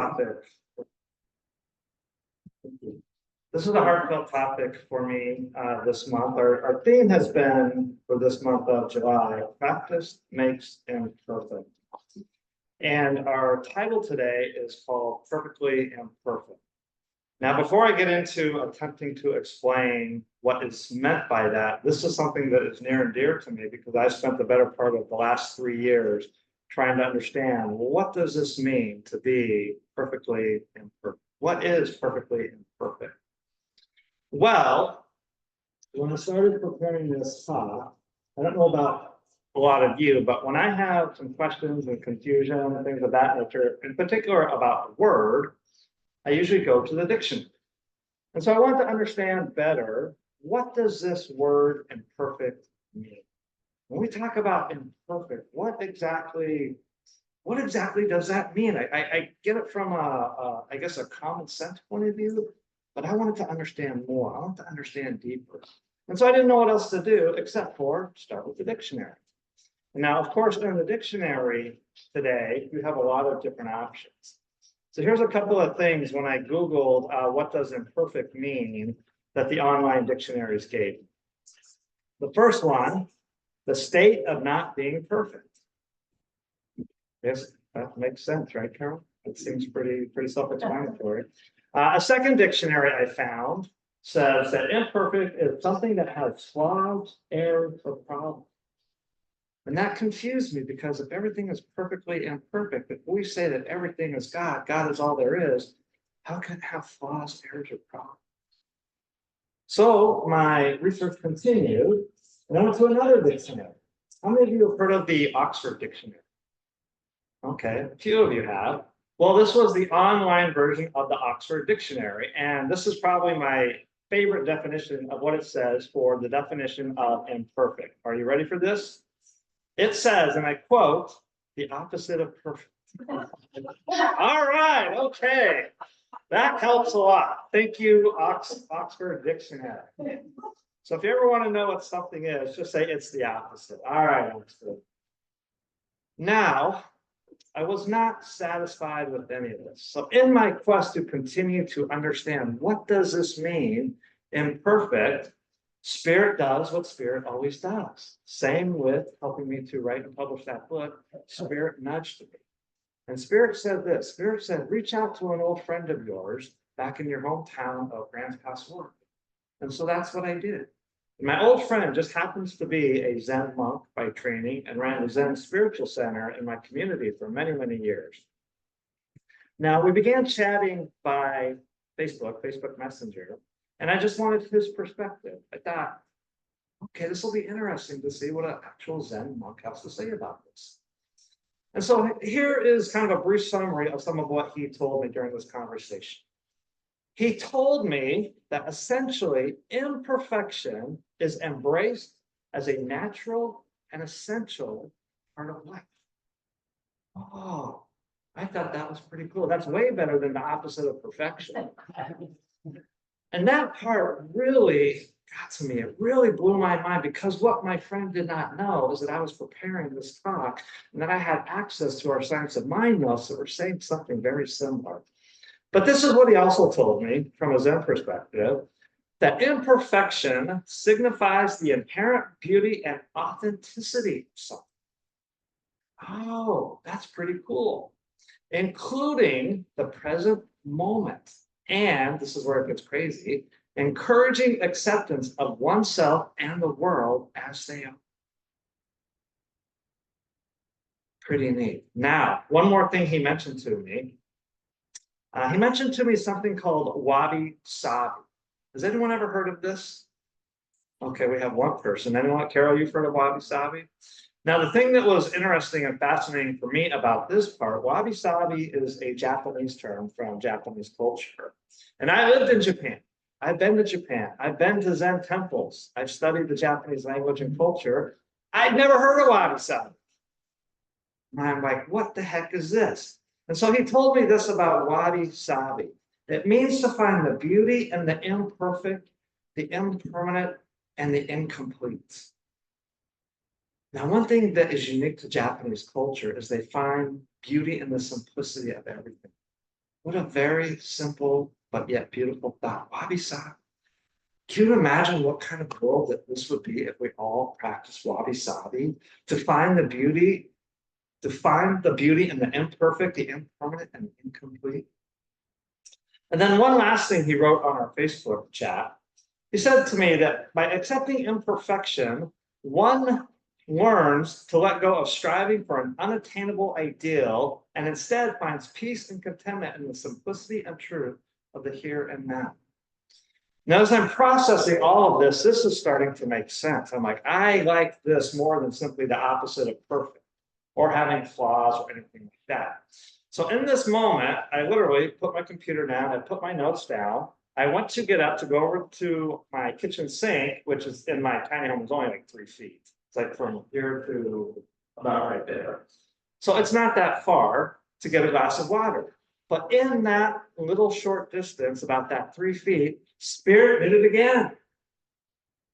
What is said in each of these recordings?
topic. This is a heartfelt topic for me this month. Our theme has been for this month of July, practice makes imperfect. And our title today is called Perfectly Imperfect. Now, before I get into attempting to explain what is meant by that, this is something that is near and dear to me because I spent the better part of the last 3 years trying to understand, well, what does this mean to be perfectly imperfect? What is perfectly imperfect? Well, when I started preparing this talk, I don't know about a lot of you, but when I have some questions and confusion and things of that nature, in particular about a word, I usually go to the dictionary. And so I want to understand better, what does this word imperfect mean? When we talk about imperfect, what exactly does that mean? I get it from I guess a common sense point of view, but I wanted to understand more. I want to understand deeper. And so I didn't know what else to do except for start with the dictionary. Now, of course, in the dictionary today, you have a lot of different options. So here's a couple of things when I Googled what does imperfect mean that the online dictionaries gave. The first one, the state of not being perfect. Yes, that makes sense, right, Carol? It seems pretty self-explanatory. A second dictionary I found says that imperfect is something that has flaws, errors, or problems. And that confused me because if everything is perfectly imperfect, if we say that everything is God, God is all there is, how can it have flaws, errors, or problems? So my research continued, and I went to another dictionary. How many of you have heard of the Oxford Dictionary? Okay, a few of you have. Well, this was the online version of the Oxford Dictionary, and this is probably my favorite definition of what it says for the definition of imperfect. Are you ready for this? It says, and I quote, the opposite of perfect. All right, okay. That helps a lot. Thank you, Oxford Dictionary. So if you ever want to know what something is, just say it's the opposite. All right, Oxford. Now, I was not satisfied with any of this. So in my quest to continue to understand what does this mean, imperfect, Spirit does what Spirit always does. Same with helping me to write and publish that book. Spirit nudged me. And Spirit said this. Spirit said, reach out to an old friend of yours back in your hometown of Grants Pass, Oregon. And so that's what I did. And my old friend just happens to be a Zen monk by training and ran a Zen spiritual center in my community for many, many years. Now, we began chatting by Facebook Messenger. And I just wanted his perspective. I thought, okay, this will be interesting to see what an actual Zen monk has to say about this. And so here is kind of a brief summary of some of what he told me during this conversation. He told me that essentially imperfection is embraced as a natural and essential part of life. Oh, I thought that was pretty cool. That's way better than the opposite of perfection. And that part really got to me. It really blew my mind because what my friend did not know is that I was preparing this talk and that I had access to our Science of Mind notes that were saying something very similar. But this is what he also told me from a Zen perspective, that imperfection signifies the inherent beauty and authenticity of something. Oh, that's pretty cool. Including the present moment. And this is where it gets crazy, encouraging acceptance of oneself and the world as they are. Pretty neat. Now, one more thing he mentioned to me. He mentioned to me something called wabi sabi. Has anyone ever heard of this? Okay, we have one person. Anyone? Carol, you've heard of wabi sabi? Now, the thing that was interesting and fascinating for me about this part, wabi sabi is a Japanese term from Japanese culture. And I lived in Japan. I've been to Japan. I've been to Zen temples. I've studied the Japanese language and culture. I'd never heard of wabi sabi. And I'm like, what the heck is this? And so he told me this about wabi sabi. It means to find the beauty in the imperfect, the impermanent, and the incomplete. Now, one thing that is unique to Japanese culture is they find beauty in the simplicity of everything. What a very simple but yet beautiful thought. Wabi-sabi. Can you imagine what kind of world that this would be if we all practiced wabi-sabi to find the beauty, in the imperfect, the impermanent, and the incomplete? And then one last thing he wrote on our Facebook chat. He said to me that by accepting imperfection, one learns to let go of striving for an unattainable ideal and instead finds peace and contentment in the simplicity and truth of the here and now. Now, as I'm processing all of this is starting to make sense. I'm like, I like this more than simply the opposite of perfect or having flaws or anything like that. So in this moment, I literally put my computer down, I put my notes down. I went to get up to go over to my kitchen sink, which is in my tiny home, is only like 3 feet. It's like from here to about right there. So it's not that far to get a glass of water. But in that little short distance, about that 3 feet, Spirit did it again.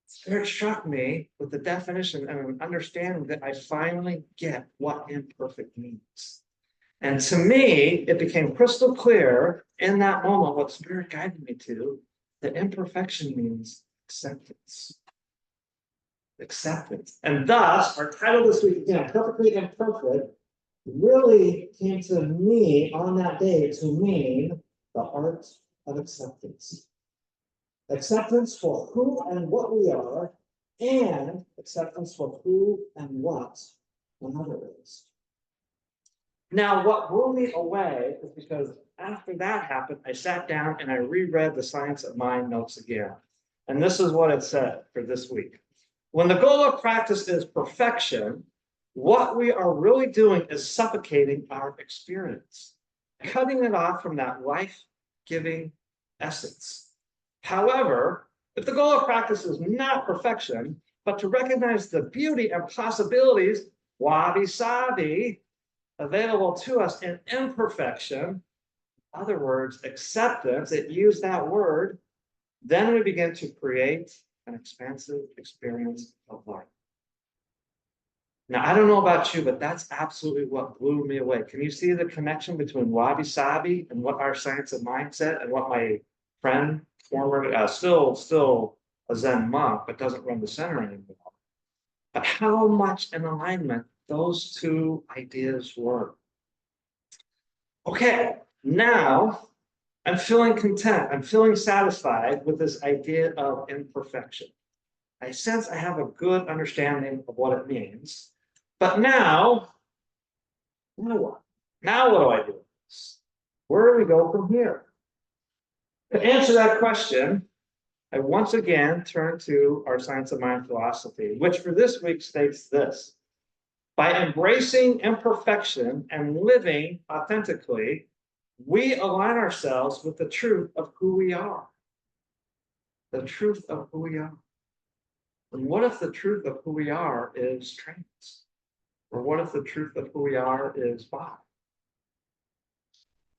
Spirit struck me with the definition and an understanding that I finally get what imperfect means. And to me, it became crystal clear in that moment what Spirit guided me to, that imperfection means acceptance. Acceptance. And thus, our title this week, again, Perfectly Imperfect, really came to me on that day to mean the art of acceptance. Acceptance for who and what we are, and acceptance for who and what another is. Now, what blew me away is because after that happened, I sat down and I reread the Science of Mind notes again. And this is what it said for this week. When the goal of practice is perfection, what we are really doing is suffocating our experience, cutting it off from that life-giving essence. However, if the goal of practice is not perfection, but to recognize the beauty and possibilities, wabi-sabi, available to us in imperfection, in other words, acceptance, it used that word, then we begin to create an expansive experience of life. Now, I don't know about you, but that's absolutely what blew me away. Can you see the connection between wabi-sabi and what our Science of Mind said and what my friend, former, still a Zen monk, but doesn't run the center anymore? But how much in alignment those two ideas were. Okay, now I'm feeling content. I'm feeling satisfied with this idea of imperfection. I sense I have a good understanding of what it means. But now what? Now what do I do with this? Where do we go from here? To answer that question, I once again turn to our Science of Mind philosophy, which for this week states this: by embracing imperfection and living authentically, we align ourselves with the truth of who we are. The truth of who we are. And what if the truth of who we are is trans? Or what if the truth of who we are is bi?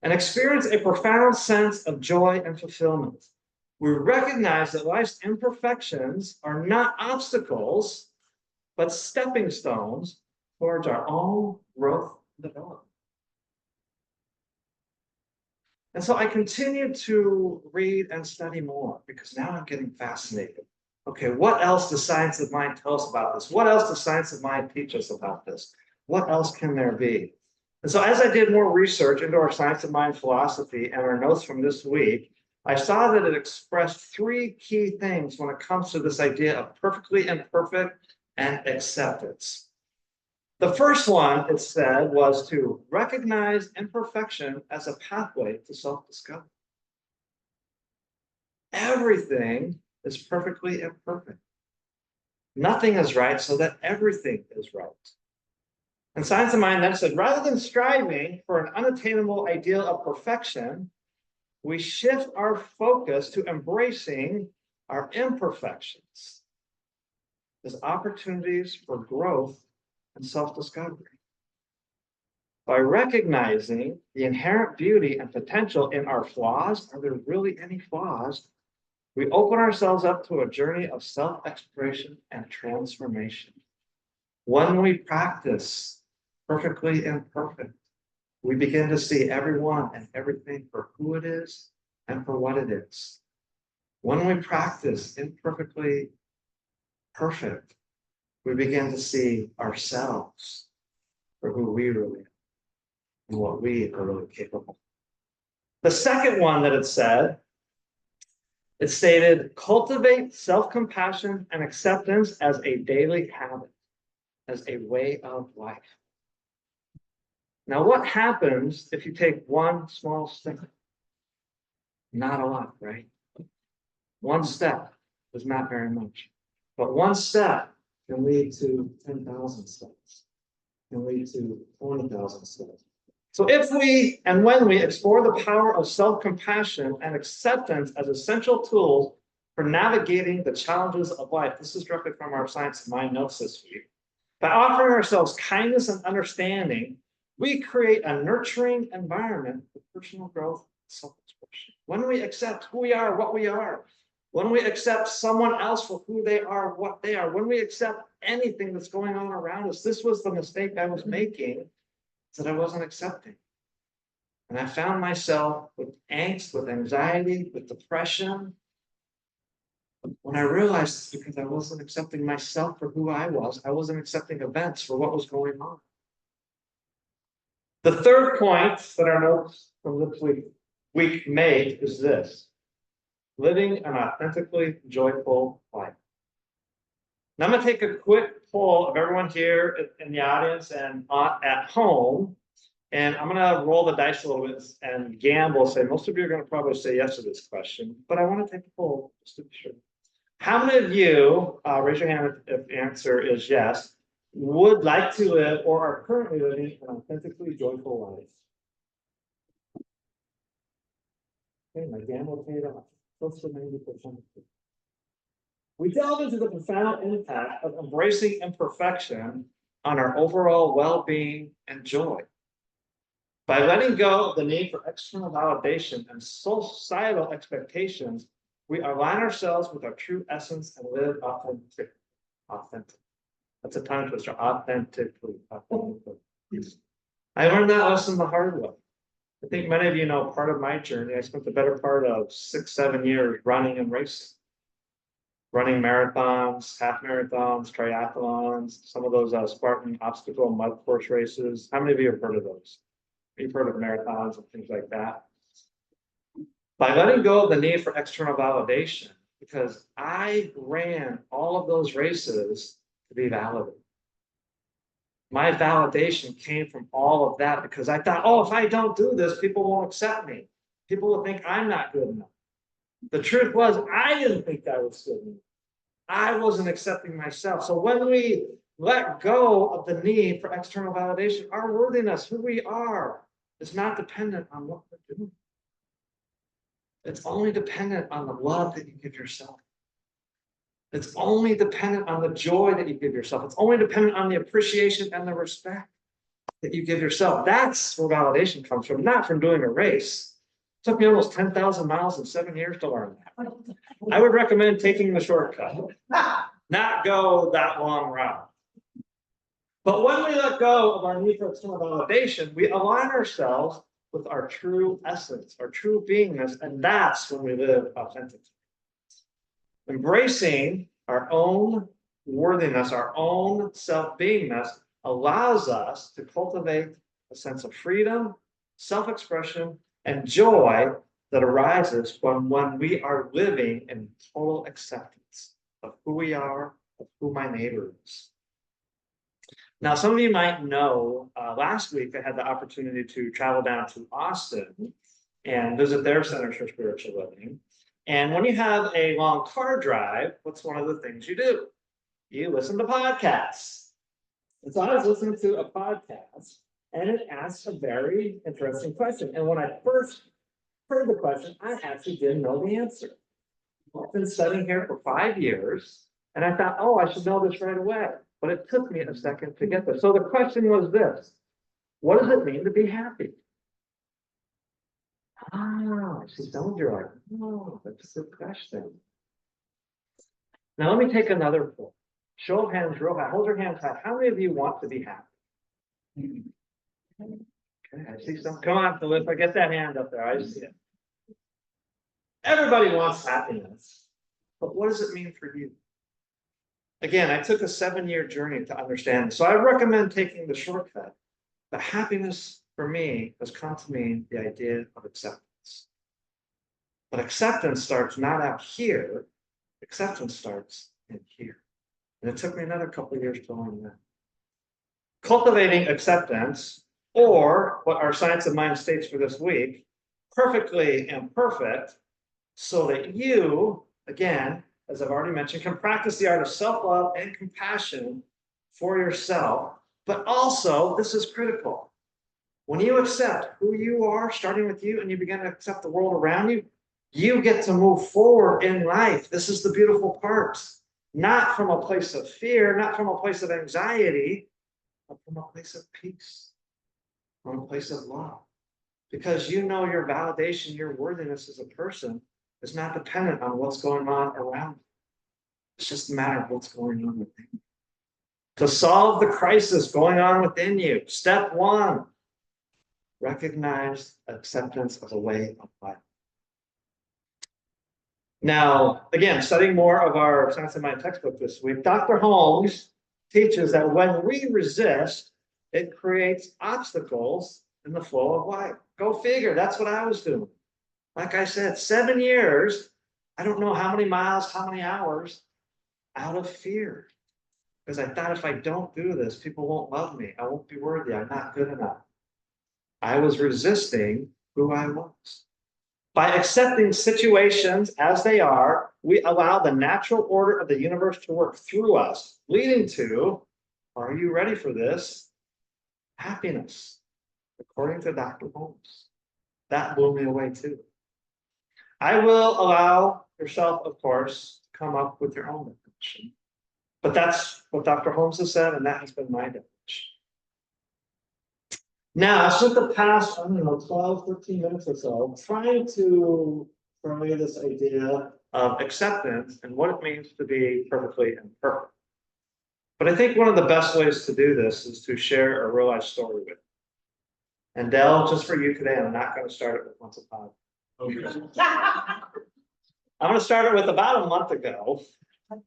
And experience a profound sense of joy and fulfillment. We recognize that life's imperfections are not obstacles, but stepping stones towards our own growth and development. And so I continue to read and study more because now I'm getting fascinated. Okay, what else does Science of Mind tell us about this? What else does Science of Mind teach us about this? What else can there be? And so as I did more research into our Science of Mind philosophy and our notes from this week, I saw that it expressed 3 key things when it comes to this idea of perfectly imperfect and acceptance. The first one, it said, was to recognize imperfection as a pathway to self-discovery. Everything is perfectly imperfect. Nothing is right, so that everything is right. And Science of Mind then said, rather than striving for an unattainable ideal of perfection, we shift our focus to embracing our imperfections as opportunities for growth and self-discovery. By recognizing the inherent beauty and potential in our flaws, are there really any flaws? We open ourselves up to a journey of self-exploration and transformation. When we practice perfectly imperfect, We begin to see everyone and everything for who it is and for what it is. When we practice imperfectly perfect, we begin to see ourselves for who we really are and what we are really capable of. The second one that it said, it stated, cultivate self-compassion and acceptance as a daily habit, as a way of life. Now, what happens if you take one small step? Not a lot, right? One step is not very much. But one step can lead to 10,000 steps, can lead to 20,000 steps. So if we and when we explore the power of self-compassion and acceptance as essential tools for navigating the challenges of life, this is directly from our Science of Mind notes this week. By offering ourselves kindness and understanding, we create a nurturing environment for personal growth and self-expression. When we accept who we are, what we are, when we accept someone else for who they are, what they are, when we accept anything that's going on around us, this was the mistake I was making, that I wasn't accepting. And I found myself with angst, with anxiety, with depression. When I realized it's because I wasn't accepting myself for who I was. I wasn't accepting events for what was going on. The third point that our notes from this week made is this: living an authentically joyful life. Now I'm going to take a quick poll of everyone here in the audience and at home, and I'm going to roll the dice a little bit and gamble. Say most of you are going to probably say yes to this question, but I want to take a poll just to be sure. How many of you, raise your hand if the answer is yes, would like to live or are currently living an authentically joyful life? Okay, my gamble paid off. Close to 90%. We delve into the profound impact of embracing imperfection on our overall well-being and joy. By letting go of the need for external validation and societal expectations, we align ourselves with our true essence and live authentic. That's a tongue twister. Authentically. I learned that lesson the hard way. I think many of you know part of my journey. I spent the better part of 6-7 years running and racing. Running marathons, half marathons, triathlons, some of those Spartan obstacle mud course races. How many of you have heard of those? You've heard of marathons and things like that. By letting go of the need for external validation, because I ran all of those races to be validated. My validation came from all of that because I thought, oh, if I don't do this, people won't accept me. People will think I'm not good enough. The truth was, I didn't think I was good enough. I wasn't accepting myself. So when we let go of the need for external validation, our worthiness, who we are, is not dependent on what we're doing. It's only dependent on the love that you give yourself. It's only dependent on the joy that you give yourself. It's only dependent on the appreciation and the respect that you give yourself. That's where validation comes from, not from doing a race. It took me almost 10,000 miles in 7 years to learn that. I would recommend taking the shortcut, not go that long route. But when we let go of our need for external validation, we align ourselves with our true essence, our true beingness, and that's when we live authentically. Embracing our own worthiness, our own self-beingness, allows us to cultivate a sense of freedom, self-expression, and joy that arises from when we are living in total acceptance of who we are, of who my neighbor is. Now, some of you might know, last week I had the opportunity to travel down to Austin and visit their Centers for Spiritual Living. And when you have a long car drive, what's one of the things you do? You listen to podcasts. And so I was listening to a podcast, and it asked a very interesting question. And when I first heard the question, I actually didn't know the answer. I've been studying here for 5 years, and I thought, oh, I should know this right away. But it took me a second to get there. So the question was this: what does it mean to be happy? Ah, see, some of you are like, oh, that's a good question. Now let me take another poll. Show of hands real high. Hold your hands high. How many of you want to be happy? Okay, I see some. Come on, Philippa, get that hand up there. I see it. Everybody wants happiness, but what does it mean for you? Again, I took a 7-year journey to understand. So I recommend taking the shortcut. The happiness for me has come to mean the idea of acceptance. But acceptance starts not out here. Acceptance starts in here. And it took me another couple of years to learn that. Cultivating acceptance, or what our Science of Mind states for this week, perfectly imperfect, so that you, again, as I've already mentioned, can practice the art of self-love and compassion for yourself. But also, this is critical. When you accept who you are, starting with you, and you begin to accept the world around you, you get to move forward in life. This is the beautiful part. Not from a place of fear, not from a place of anxiety, but from a place of peace, from a place of love. Because you know your validation, your worthiness as a person is not dependent on what's going on around you. It's just a matter of what's going on within you. To solve the crisis going on within you, step 1, recognize acceptance as a way of life. Now, again, studying more of our Science of Mind textbook this week, Dr. Holmes teaches that when we resist, it creates obstacles in the flow of life. Go figure, that's what I was doing. Like I said, 7 years, I don't know how many miles, how many hours, out of fear. Because I thought if I don't do this, people won't love me. I won't be worthy. I'm not good enough. I was resisting who I was. By accepting situations as they are, we allow the natural order of the universe to work through us, leading to, are you ready for this? Happiness, according to Dr. Holmes. That blew me away too. I will allow yourself, of course, to come up with your own definition. But that's what Dr. Holmes has said, and that has been my definition. Now, I spent the past, 12, 13 minutes or so trying to convey this idea of acceptance and what it means to be perfectly imperfect. But I think one of the best ways to do this is to share a real life story with you. And Dell, just for you today, I'm not going to start it with once upon. I'm going to start it with about a month ago.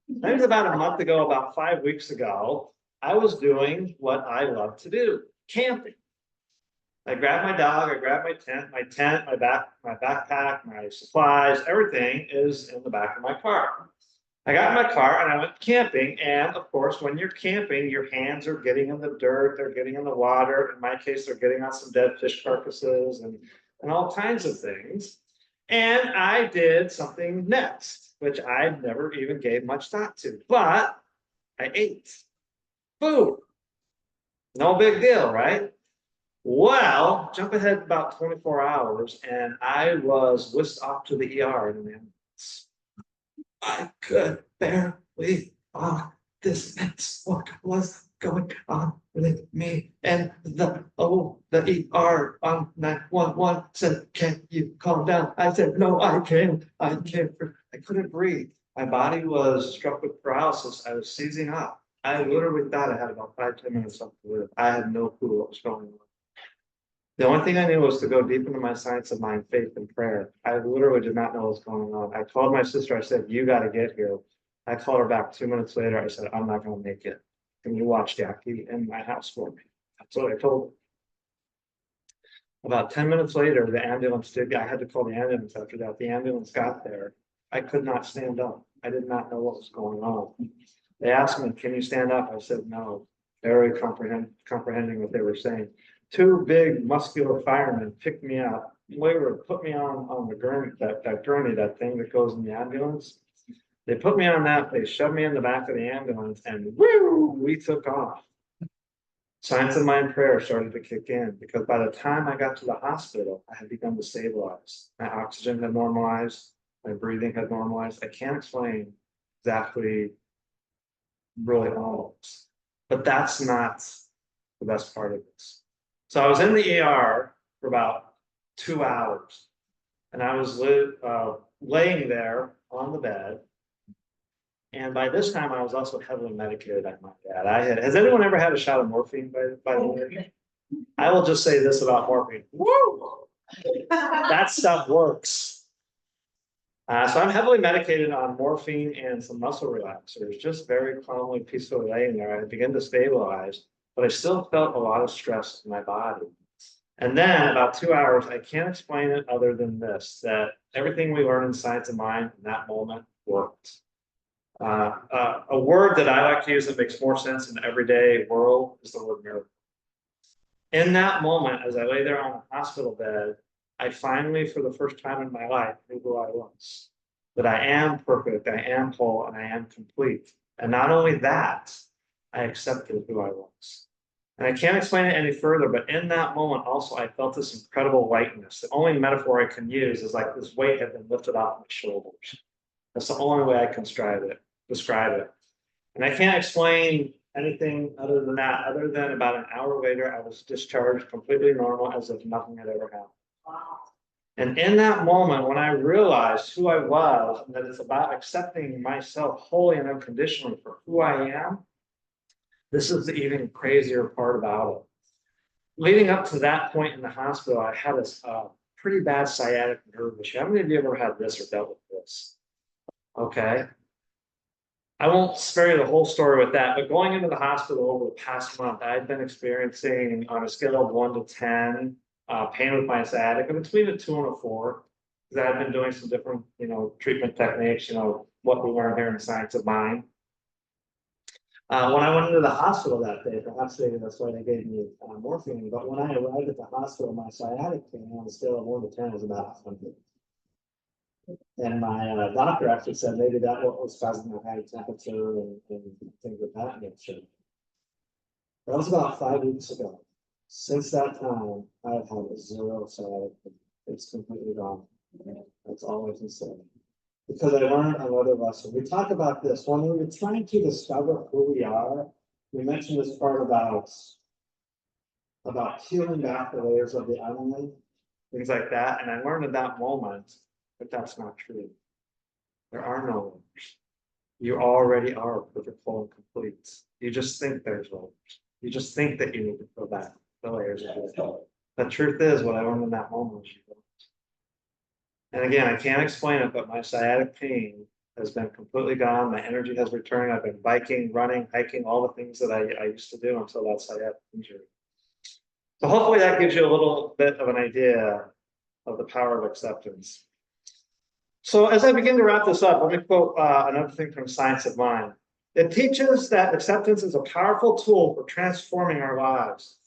Maybe about a month ago, about 5 weeks ago, I was doing what I love to do, camping. I grabbed my dog, I grabbed my tent, my backpack, my supplies, everything is in the back of my car. I got in my car and I went camping. And of course, when you're camping, your hands are getting in the dirt, they're getting in the water. In my case, they're getting on some dead fish carcasses and all kinds of things. And I did something next, which I never even gave much thought to, but I ate food. No big deal, right? Well, jump ahead about 24 hours, and I was whisked off to the ER in an ambulance. I could barely walk. This is what was going on with me. And the ER on 911 said, "Can you calm down?" I said, "No, I can't. I can't." I couldn't breathe. My body was struck with paralysis. I was seizing up. I literally thought I had about 5-10 minutes left to live. I had no clue what was going on. The only thing I knew was to go deep into my Science of Mind, faith, and prayer. I literally did not know what was going on. I called my sister. I said, "You got to get here." I called her back 2 minutes later. I said, "I'm not going to make it. Can you watch Jackie in my house for me?" That's what I told her. About 10 minutes later, the ambulance did. I had to call the ambulance after that. The ambulance got there. I could not stand up. I did not know what was going on. They asked me, "Can you stand up?" I said, "No." Very comprehending what they were saying. 2 big muscular firemen picked me up. They were put me on the gurney, that gurney, that thing that goes in the ambulance. They put me on that. They shoved me in the back of the ambulance, and woo, we took off. Science of Mind prayer started to kick in, because by the time I got to the hospital, I had begun to stabilize. My oxygen had normalized. My breathing had normalized. I can't explain exactly really all of this, but that's not the best part of this. So I was in the ER for about 2 hours, and I was laying there on the bed. And by this time, I was also heavily medicated, I might add. Has anyone ever had a shot of morphine, by the way? I will just say this about morphine. Woo! That stuff works. So I'm heavily medicated on morphine and some muscle relaxers, just very calmly, peacefully laying there. I begin to stabilize, but I still felt a lot of stress in my body. And then about 2 hours, I can't explain it other than this, that everything we learn in Science of Mind in that moment worked. A word that I like to use that makes more sense in the everyday world is the word miracle. In that moment, as I lay there on a hospital bed, I finally, for the first time in my life, knew who I was. That I am perfect, I am whole, and I am complete. And not only that, I accepted who I was. And I can't explain it any further, but in that moment also, I felt this incredible lightness. The only metaphor I can use is like this weight had been lifted off my shoulders. That's the only way I can describe it. And I can't explain anything other than that, other than about an hour later, I was discharged completely normal as if nothing had ever happened. Wow. And in that moment, when I realized who I was, and that it's about accepting myself wholly and unconditionally for who I am, this is the even crazier part about it. Leading up to that point in the hospital, I had this pretty bad sciatic nerve issue. How many of you ever had this or dealt with this? Okay. I won't spare you the whole story with that, but going into the hospital over the past month, I've been experiencing on a scale of 1 to 10, pain with my sciatica between a 2 and a 4. Because I've been doing some different, treatment techniques, what we learn here in Science of Mind. When I went into the hospital that day, perhaps that's why they gave me morphine, but when I arrived at the hospital, my sciatic pain on a scale of 1 to 10 was about 100. And my doctor actually said maybe that was causing a high temperature and things of that nature. That was about 5 weeks ago. Since that time, I've had 0 sciatic pain. It's completely gone. That's all I can say. Because I learned another lesson. We talk about this when we're trying to discover who we are. We mentioned this part about peeling back the layers of the onion, things like that. And I learned at that moment that that's not true. There are no layers. You already are perfect, whole, and complete. You just think there's layers. You just think that you need to peel back the layers. The truth is, what I learned in that moment was you don't. And again, I can't explain it, but my sciatic pain has been completely gone. My energy has returned. I've been biking, running, hiking, all the things that I used to do until that sciatic injury. So hopefully that gives you a little bit of an idea of the power of acceptance. So as I begin to wrap this up, let me quote another thing from Science of Mind. It teaches that acceptance is a powerful tool for transforming our lives.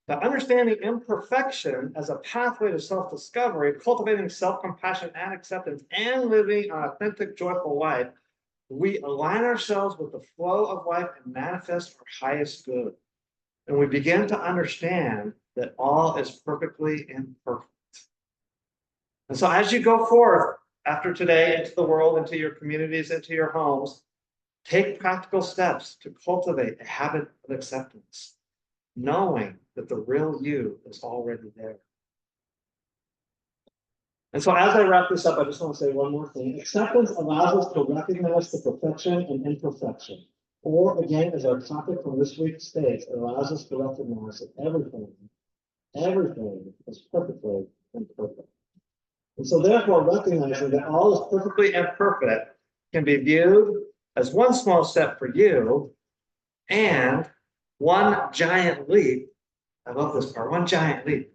By understanding imperfection as a pathway to self-discovery, cultivating self-compassion and acceptance, and living an authentic, joyful life, we align ourselves with the flow of life and manifest our highest good. And we begin to understand that all is perfectly imperfect. And so as you go forth after today into the world, into your communities, into your homes, take practical steps to cultivate a habit of acceptance, knowing that the real you is already there. And so as I wrap this up, I just want to say one more thing. Acceptance allows us to recognize the perfection and imperfection. Or again, as our topic from this week states, it allows us to recognize that everything is perfectly imperfect. And so therefore, recognizing that all is perfectly imperfect can be viewed as one small step for you and one giant leap. I love this part, one giant leap.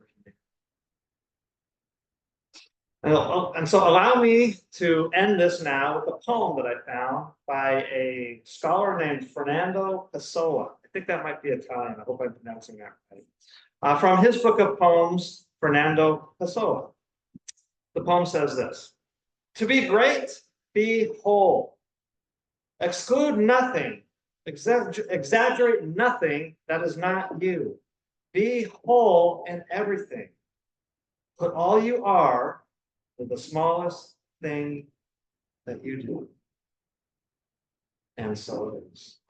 And so allow me to end this now with a poem that I found by a scholar named Fernando Pessoa. I think that might be Italian. I hope I'm pronouncing that right. From his book of poems, Fernando Pessoa. The poem says this: to be great, be whole. Exclude nothing, exaggerate nothing that is not you. Be whole in everything. Put all you are to the smallest thing that you do. And so it is.